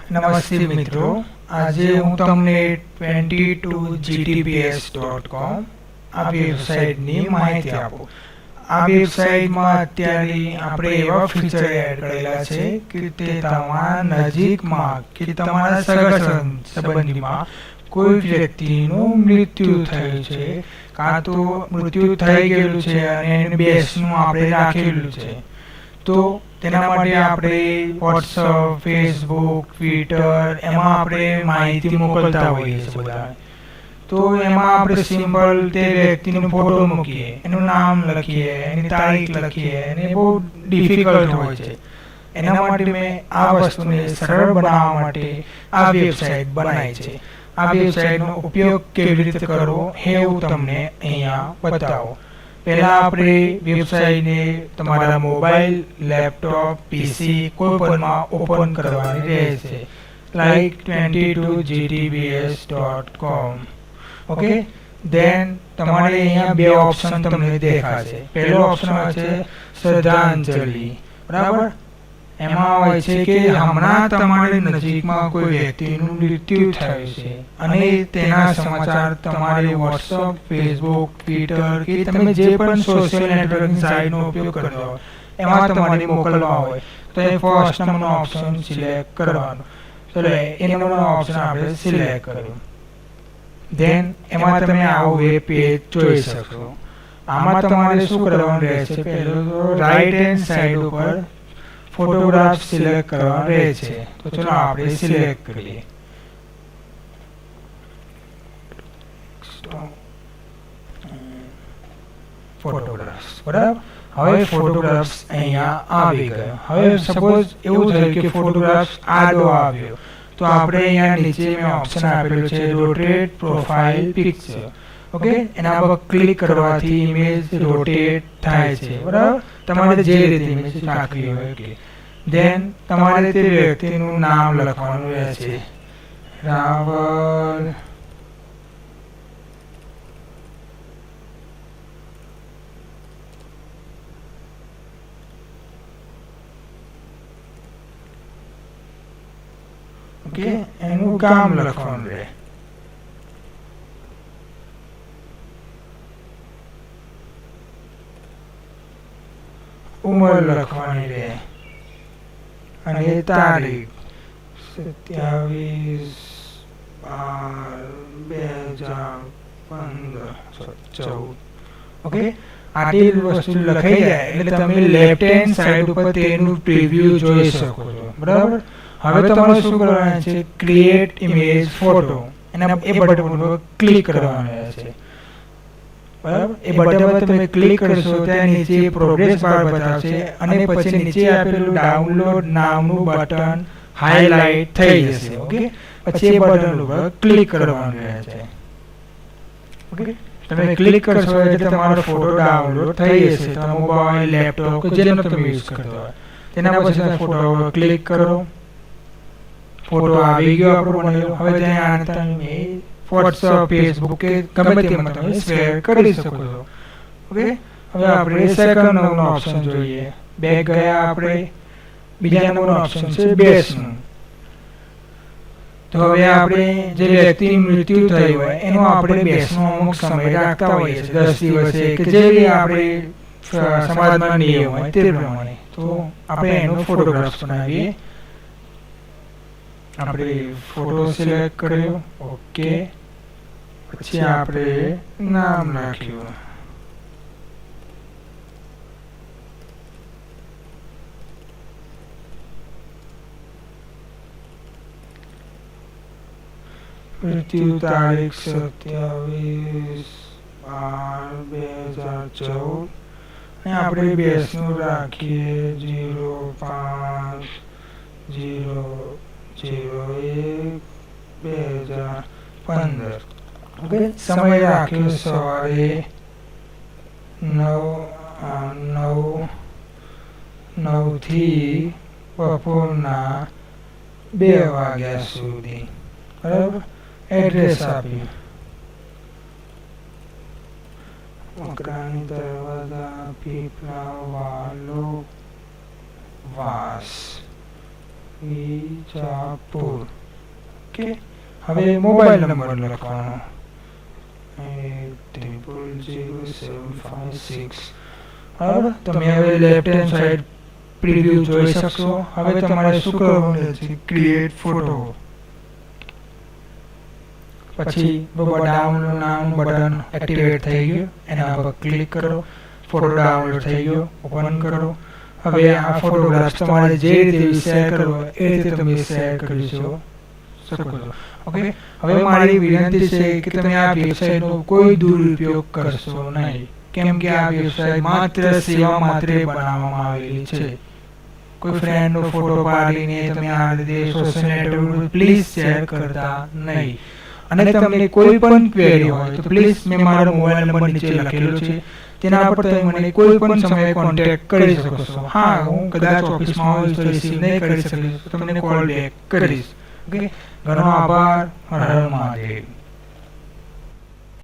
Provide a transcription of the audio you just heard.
નમસ્તે મિત્રો, આજે હું તમને 22gtps.com આ વેબસાઇટની માહિતી આપું. આ વેબસાઇટમાં અત્યારે આપણે એવા ફીચર એડ કરેલા છે કે તે તમારા નજીકમાં કે તમારા સગા સંબંધીમાં કોઈ વ્યક્તિનું મૃત્યુ થયું છે કાં તો મૃત્યુ થઈ ગયેલું છે અને એને બેસનું આપણે રાખેલું છે, તો તેના માટે આપણે વોટ્સઅપ, ફેસબુક, ટ્વિટર એમાં આપણે માહિતી મોકલતા હોઈએ છીએ બધા. તો એમાં આપણે સિમ્પલ તે વ્યક્તિનો ફોટો મૂકીએ, એનું નામ લખીએ, એની તારીખ લખીએ, અને બહુ ડિફિકલ્ટ હોય છે. એના માટે મેં આ વસ્તુને સરળ બનાવવા માટે આ વેબસાઇટ બનાવી છે. આ વેબસાઇટનો ઉપયોગ કેવી રીતે કરવો એ હું તમને અહીંયા બતાવો. પહેલાં આપણે વેબસાઇટને તમારા મોબાઈલ, લેપટોપ, પીસી કોઈ પણમાં ઓપન કરવાની રહેશે, લાઈક 22gtps.com. ઓકે, દેન તમારે અહીંયા બે ઓપ્શન તમને દેખાશે. પહેલો ઓપ્શન હોય છે શ્રદ્ધાંજલિ, બરાબર. એમાં હોય છે કે હમણાં તમારી નજીકમાં કોઈ વ્યક્તિનું મૃત્યુ થયું છે અને તેના સમાચાર તમારે વોટ્સઅપ, ફેસબુક, ટ્વિટર કે તમે જે પણ સોશિયલ નેટવર્કિંગ સાઇટનો ઉપયોગ કરતા હોય એમાં તમારે મોકલવા હોય તો એ ફર્સ્ટ નંબરનો ઓપ્શન સિલેક્ટ કરવાનો. ચલો એ નંબરનો ઓપ્શન આપણે સિલેક્ટ કર્યો. દેન એમાં તમે આવું વેબ પેજ જોઈ શકશો. આમાં તમારે શું કરવાનું રહેશે? પહેલું તો રાઈટ હેન્ડ સાઈડ ઉપર ફોટોગ્રાફ સિલેક્ટ કરવા રહે છે. તો ચલો આપણે સિલેક્ટ કરીએ. ફોટોગ્રાફ્સ, બરાબર. હવે ફોટોગ્રાફ્સ અહીંયા આવી ગયો. હવે સપોઝ એવું થયું કે ફોટોગ્રાફ્સ આડો આવ્યો, તો આપણે અહીંયા નીચે મેં ઓપ્શન આપેલું છે રોટેટ પ્રોફાઇલ પિક્ચર. ઓકે, એના પર ક્લિક કરવાથી ઇમેજ રોટેટ થાય છે, બરાબર. તમારે જે રીતે ઇમેજ રાખવી હોય એટલે. દેન તમારે તે વ્યક્તિનું નામ લખવાનું રહેશે, રાવલ. ઓકે, એનું કામ લખવાનું રહે. ઉંમર લખવાની રહે અને તારીખ 27/12/2014. ઓકે, આટલી વસ્તુ લખાઈ જાય એટલે તમે લેફ્ટ હેન્ડ સાઈડ ઉપર તેનું પ્રિવ્યુ જોઈ શકો છો, બરાબર. હવે તમારે શું કરવાનું છે? ક્રિએટ ઇમેજ ફોટો, એના એ બટન પર ક્લિક કરવાનું રહેશે, બરાબર. એ બટન પર તમે ક્લિક કરશો ત્યાં નીચે પ્રોગ્રેસ બાર બતાવશે અને પછી નીચે આપેલું ડાઉનલોડ નામનું બટન હાઇલાઇટ થઈ જશે. ઓકે, પછી એ બટન ઉપર ક્લિક કરવાનું રહેશે. ઓકે, તમે ક્લિક કરશો એટલે તમારો ફોટો ડાઉનલોડ થઈ જશે. તમારો મોબાઈલ, લેપટોપ કે જેનો તમે યુઝ કરતા હોય તેના પછી ફોટો ઉપર ક્લિક કરો. ફોટો આવી ગયો આપણો બનેલો. હવે ત્યાં તમે વોટ્સઅપ, ફેસબુક કે ગમે તેમાં તમે શેર કરી શકો છો. ઓકે, હવે આપણે સેકન્ડ નંબરનો ઓપ્શન જોઈએ. બેક ગયા આપણે. બીજા નંબરનો ઓપ્શન છે બેસનું. તો હવે આપણે જે વ્યક્તિનું મૃત્યુ થયું હોય એનો આપણે બેસનો અમુક સમય રાખતા હોઈએ છીએ, 10 દિવસે કે જે આપણે સમાજમાં નિયમ હોય તે પ્રમાણે. તો આપણે એનો ફોટોગ્રાફ બનાવીએ. આપણે ફોટો સિલેક્ટ કર્યો. ઓકે, પછી આપણે નામ નાખ્યું. મૃત્યુ તારીખ 27/12/2014 અને આપણે બેસનું રાખીએ 05/01/2015. ઓકે, સમય રાખ્યો સવારે 9 થી બપોરના 2 વાગ્યા સુધી, બરાબર. એડ્રેસ આપ્યું, મકરાણી દરવાજા, પીપળા વાલો, વાસ. વિજાપુર. ઓકે, હવે મોબાઈલ નંબર લખવાનો 800756. બરાબર, તમે હવે લેફ્ટ હેન્ડ સાઈડ પ્રીવ્યુ જોઈ શકશો. હવે તમારે શું કરવાનું છે, ક્રિએટ ફોટો. પછી ડાઉનલોડ નામનું બટન એક્ટિવેટ થઈ ગયું, એના પર ક્લિક કરો. ફોટો ડાઉનલોડ થઈ ગયો, ઓપન કરો. હવે આ ફોટોગ્રાફ તમારે જે રીતે શેર કરવો એ રીતે તમે શેર કરી શકો છો. ઓકે, હવે મારી વિનંતી છે કે તમે આ વેબસાઇટનો કોઈ દુરુપયોગ કરશો નહીં, કેમ કે આ વેબસાઇટ માત્ર સેવા માટે બનાવવામાં આવેલી છે. કોઈ ફ્રેન્ડનો ફોટો પાડીને તમે આ રીતે સોશિયલ નેટવર્ક પ્લીઝ શેર કરતા નહીં. અને તમને કોઈ પણ ક્વેરી હોય તો પ્લીઝ મેં મારો મોબાઈલ નંબર નીચે લખેલો છે, તેના પર તમે મને કોઈ પણ સમયે કોન્ટેક્ટ કરી શકો છો. હા, હું કદાચ ઓફિસમાં હોઈશ તો રિસીવ નહીં કરી શકીશ, તો તમને કોલ બેક કરીશ. ઓકે, ઘણો આભાર. હર હર મહાદેવ.